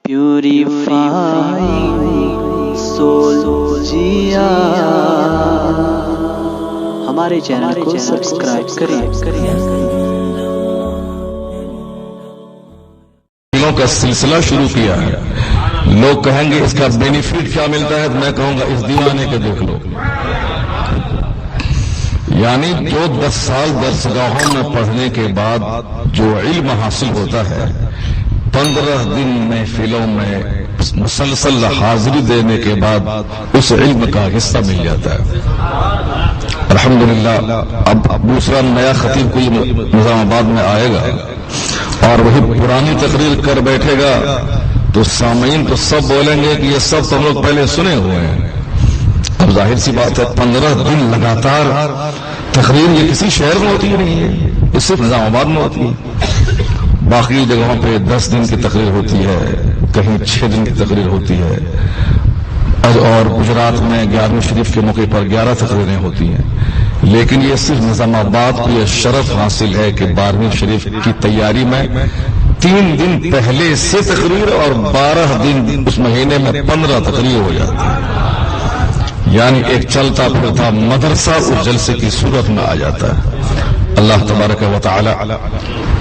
Purifying civil جیا ہمارے channel کو subscribe کریں۔ کا سلسلہ شروع کیا ہے۔ لوگ کہیں گے اس کا بینیفٹ کیا ملتا ہے، تو میں کہوں گا اس دیوانے کے دیکھ لو۔ یعنی جو 10 سال درسگاہوں میں پڑھنے کے بعد جو علم حاصل ہوتا ہے، 15 دن محفلوں میں مسلسل حاضری دینے کے بعد اس علم کا حصہ مل جاتا ہے۔ الحمدللہ اب دوسرا نیا خطیب کوئی نظام آباد میں آئے گا اور وہی پرانی تقریر کر بیٹھے گا تو سامعین تو سب بولیں گے کہ یہ سب تو ہم لوگ پہلے سنے ہوئے ہیں۔ اب ظاہر سی بات ہے 15 دن لگاتار تقریر یہ کسی شہر میں ہوتی نہیں ہے، یہ صرف نظام آباد میں ہوتی ہے۔ باقی جگہوں پہ 10 دن کی تقریر ہوتی ہے، کہیں 6 دن کی تقریر ہوتی ہے، اور گجرات میں 11ویں شریف کے موقع پر 11 تقریریں ہوتی ہیں۔ لیکن یہ صرف نظام آباد کو یہ شرف حاصل ہے کہ 12ویں شریف کی تیاری میں 3 دن پہلے سے تقریر اور 12 دن اس مہینے میں 15 تقریر ہو جاتی ہے۔ یعنی ایک چلتا پھرتا مدرسہ اس جلسے کی صورت میں آ جاتا ہے۔ اللہ تبارک و تعالی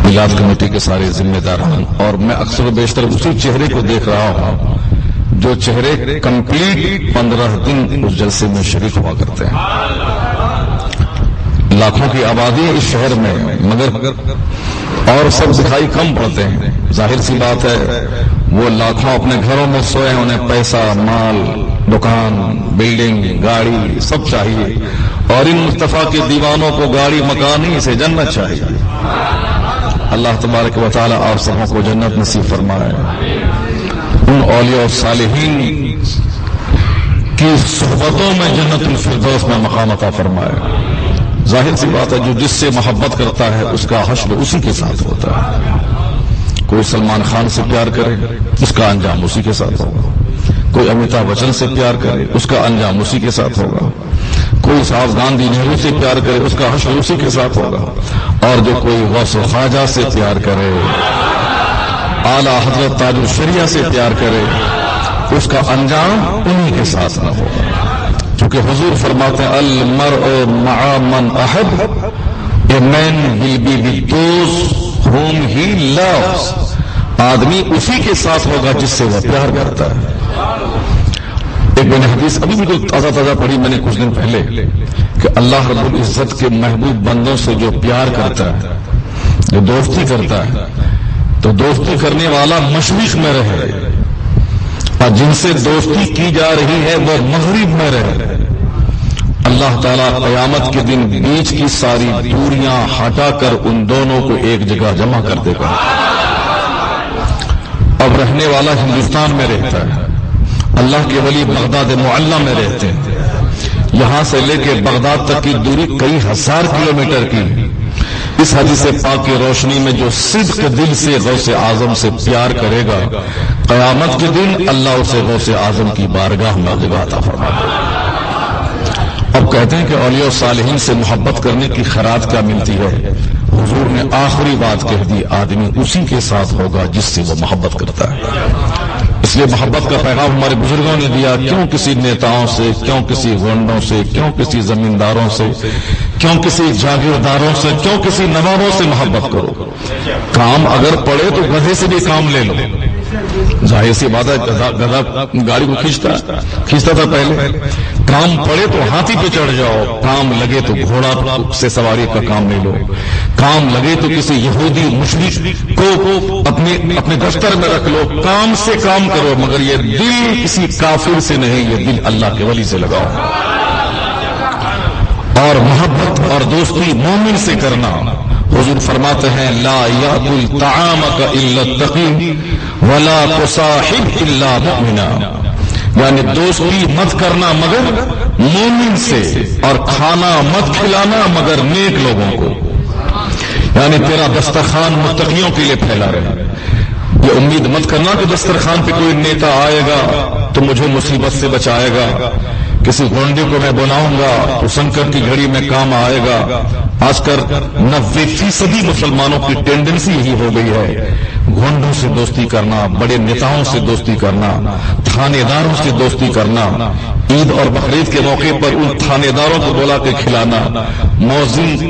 میلاد کمیٹی کے سارے ذمہ داران، اور میں اکثر و بیشتر اسی چہرے کو دیکھ رہا ہوں جو چہرے کمپلیٹ 15 دن اس جلسے میں شریک ہوا کرتے ہیں۔ لاکھوں کی آبادی ہے اس شہر میں، مگر اور سب دکھائی کم پڑتے ہیں۔ ظاہر سی بات ہے وہ لاکھوں اپنے گھروں میں سوئے ہیں، انہیں پیسہ، مال، دکان، بلڈنگ، گاڑی سب چاہیے، اور ان مصطفیٰ کے دیوانوں کو گاڑی مکان ہی سے جنت چاہیے۔ اللہ تبارک و تعالی آپ سبوں کو جنت نصیب فرمائے، ان اولیاء و صالحین کی صحبتوں میں جنت الفردوس میں مقام عطا فرمائے۔ ظاہر سی بات ہے جو جس سے محبت کرتا ہے اس کا حشر اسی کے ساتھ ہوتا ہے۔ کوئی سلمان خان سے پیار کرے اس کا انجام اسی کے ساتھ ہوگا، کوئی امیتابھ بچن سے پیار کرے اس کا انجام اسی کے ساتھ ہوگا، کوئی صاحب گاندھی نہرو سے پیار کرے اس کا حشر اسی کے ساتھ ہوگا، اور جو کوئی غوث و خواجہ سے پیار کرے، اعلیٰ حضرت تاج الشریعہ سے پیار کرے، اس کا انجام انہی کے ساتھ نہ ہوگا۔ چونکہ حضور فرماتے ہیں المرء مع من احب، a man will be with those whom he loves۔ آدمی اسی کے ساتھ ہوگا جس سے وہ پیار کرتا ہے۔ ایک میں نے حدیث ابھی بالکل تازہ پڑھی میں نے کچھ دن پہلے کہ اللہ رب العزت کے محبوب بندوں سے جو پیار کرتا ہے، جو دوستی کرتا ہے، تو دوستی کرنے والا مشرق میں رہے، اور جن سے دوستی کی جا رہی ہے وہ مغرب میں رہے، اللہ تعالیٰ قیامت کے دن بیچ کی ساری دوریاں ہٹا کر ان دونوں کو ایک جگہ جمع کر دے گا۔ اب رہنے والا ہندوستان میں رہتا ہے، اللہ کے ولی بغداد معلیٰ میں رہتے ہیں، یہاں سے لے کے بغداد تک کی دوری کئی ہزار کلومیٹر کی۔ اس حدیث پاک کی روشنی میں جو صدق دل سے غوث اعظم سے پیار کرے گا، قیامت کے دن اللہ اسے غوث اعظم کی بارگاہ میں جگہ عطا فرما دے گا۔ اب کہتے ہیں کہ اولیاء و صالحین سے محبت کرنے کی خیرات کیا ملتی ہے؟ حضور نے آخری بات کہہ دی، آدمی اسی کے ساتھ ہوگا جس سے وہ محبت کرتا ہے۔ اس لیے محبت کا پیغام ہمارے بزرگوں نے دیا، کیوں کسی نیتاؤں سے، کیوں کسی غنڈوں سے، کیوں کسی زمینداروں سے، کیوں کسی جاگیرداروں سے، کیوں کسی نوابوں سے محبت کرو؟ کام اگر پڑے تو گدھے سے بھی کام لے لو۔ ظاہر سی بات ہے گدھا گاڑی کو کھینچتا تھا پہلے، کام پڑے تو ہاتھی پہ چڑھ جاؤ، کام لگے تو گھوڑا سے سواری کا کام لے لو، کام لگے تو کسی یہودی مشرک کو اپنے دفتر میں رکھ لو، کام سے کام کرو، مگر یہ دل کسی کافر سے نہیں، یہ دل اللہ کے ولی سے لگاؤ۔ اور محبت اور دوستی مومن سے کرنا، حضور فرماتے ہیں لا یاکل طعامک الا التقی ولا تصاحب الا مؤمنا، یعنی دوستی مت کرنا مگر مومن سے، اور کھانا مت کھلانا مگر نیک لوگوں کو، یعنی تیرا دسترخوان متقیوں کے لیے پھیلا رہے۔ یہ امید مت کرنا کہ دسترخوان پہ کوئی نیتا آئے گا تو مجھے مصیبت سے بچائے گا، کسی گونڈے کو میں بلاؤں گا تو سنکٹ کی گھڑی میں کام آئے گا، آج کل 90% مسلمانوں کی ٹینڈنسی یہی ہو گئی ہے، گھونڈوں سے دوستی کرنا، بڑے نیتاؤں سے دوستی کرنا، تھانے داروں سے دوستی کرنا، عید اور بقرعید کے موقع پر ان تھانے داروں کو بلا کے کھلانا۔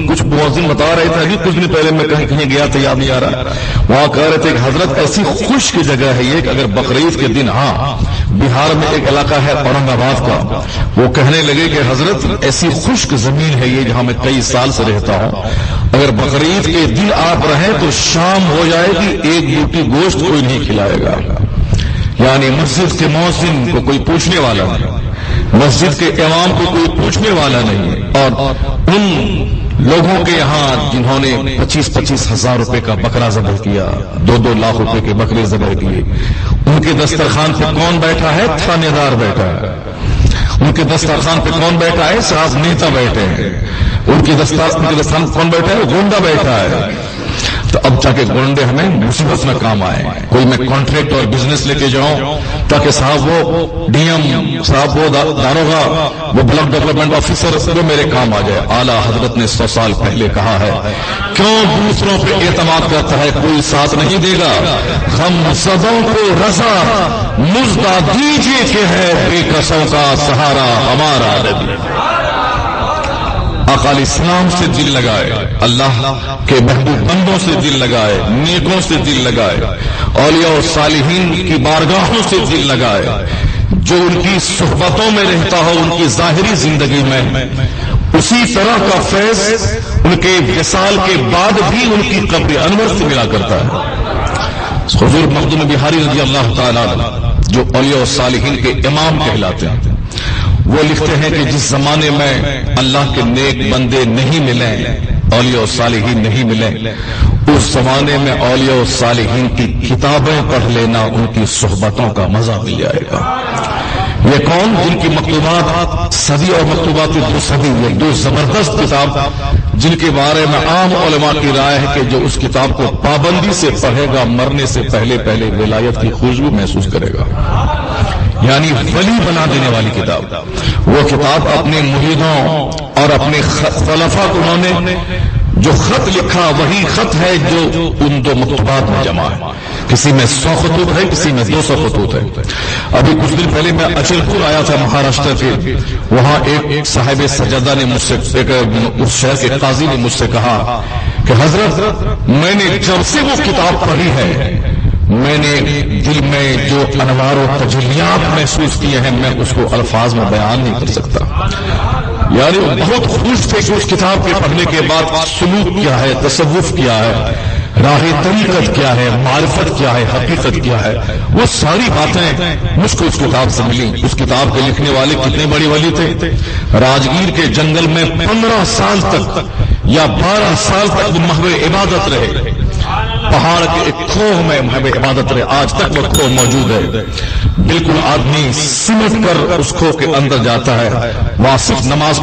کچھ مؤذن بتا رہے تھے ابھی کچھ دن پہلے، میں کہیں گیا تھا یاد نہیں آ رہا، وہاں کہہ رہے تھے کہ حضرت ایسی خشک جگہ ہے یہ کہ اگر بقرعید کے دن، بہار میں ایک علاقہ ہے اورنگ آباد کا، وہ کہنے لگے کہ حضرت ایسی خشک زمین ہے یہ جہاں میں کئی سال سے رہتا ہوں، اگر بقرعید کے دن آپ رہیں تو شام ہو جائے گی ایک بوٹی گوشت کوئی نہیں کھلائے گا۔ یعنی مسجد کے مؤذن کو کوئی پوچھنے والا نہیں، مسجد کے امام کو کوئی پوچھنے والا نہیں، اور ان لوگوں کے یہاں جنہوں نے 25-25 ہزار روپے کا بکرا ذبح کیا، 2-2 لاکھ روپے کے بکرے ذبح کیے، ان کے دسترخوان پہ کون بیٹھا ہے؟ تھانے دار بیٹھا ہے۔ ان کے دسترخوان پہ کون بیٹھا ہے؟ صاحب نیتا بیٹھے ہیں۔ ان کے دسترخوان پہ کون بیٹھا ہے؟ گونڈا بیٹھا ہے۔ تو اب تاکہ گونڈے ہمیں مصیبت میں کام آئے، کوئی میں کانٹریکٹ اور بزنس لے کے جاؤں تاکہ صاحب وہ ڈی ایم صاحب، وہ داروغہ، وہ بلاک ڈیولپمنٹ آفیسر وہ میرے کام آ جائے۔ اعلیٰ حضرت نے 100 سال پہلے کہا ہے، کیوں دوسروں پہ اعتماد کرتا ہے، کوئی ساتھ نہیں دے گا، ہم سبوں کو رضا مزدہ دیجیے کہ ہے بے کسوں کا سہارا ہمارا نبی۔ آقا علیہ السلام سے دل لگائے، اللہ کے محبوب بندوں سے دل لگائے، نیکوں سے دل لگائے، اولیاء و صالحین کی بارگاہوں سے دل لگائے، جو ان کی صحبتوں میں رہتا ہو ان کی ظاہری زندگی میں اسی طرح کا فیض ان کے وصال کے بعد بھی ان کی قبر انور سے ملا کرتا ہے۔ حضور مخدوم بہاری رضی اللہ تعالیٰ جو اولیاء و صالحین کے امام کہلاتے ہیں، وہ لکھتے ہیں کہ جس زمانے میں اللہ کے نیک بندے نہیں ملیں، اولیاء و صالحین نہیں ملیں، اس زمانے میں اولیاء و صالحین کی کتابیں پڑھ لینا ان کی صحبتوں کا مزہ مل جائے گا۔ یہ کون؟ جن کی مکتوبات صدی اور مکتوبات دو صدی، یہ دو زبردست کتاب جن کے بارے میں عام علماء کی رائے ہے کہ جو اس کتاب کو پابندی سے پڑھے گا مرنے سے پہلے پہلے ولایت کی خوشبو محسوس کرے گا، یعنی ولی بنا دینے والی کتاب۔ وہ کتاب اپنے مریدوں اور اپنے خلفاء کو انہوں نے جو خط لکھا وہی خط ہے جو ان دو مکتوبات میں جمع ہے، کسی میں 100 خطوط ہے، کسی میں 200 خطوط ہے۔ ابھی کچھ دن پہلے میں اچل پور آیا تھا مہاراشٹر کے، وہاں ایک صاحب سجادہ نے مجھ سے، اس شہر کے قاضی نے مجھ سے کہا کہ حضرت میں نے جب سے وہ کتاب پڑھی ہے میں نے دل میں جو انوار و تجلیات محسوس کیے ہیں میں اس کو الفاظ میں بیان نہیں کر سکتا۔ یعنی وہ بہت خوش تھے کہ اس کتاب کے پڑھنے کے بعد سلوک کیا ہے، تصوف کیا ہے، راہ طریقت کیا ہے، معرفت کیا ہے، حقیقت کیا ہے، وہ ساری باتیں مجھ کو اس کتاب سے ملی۔ اس کتاب کے لکھنے والے کتنے بڑے ولی تھے، راجگیر کے جنگل میں 15 سال تک یا 12 سال تک وہ محو عبادت رہے، پہاڑ کے ایک کھوہ میں محو عبادت رہے، آج تک وہ کھوہ موجود ہے۔ بالکل آدمی سمٹ کر اس کھوہ کے اندر جاتا ہے، وہاں صرف نماز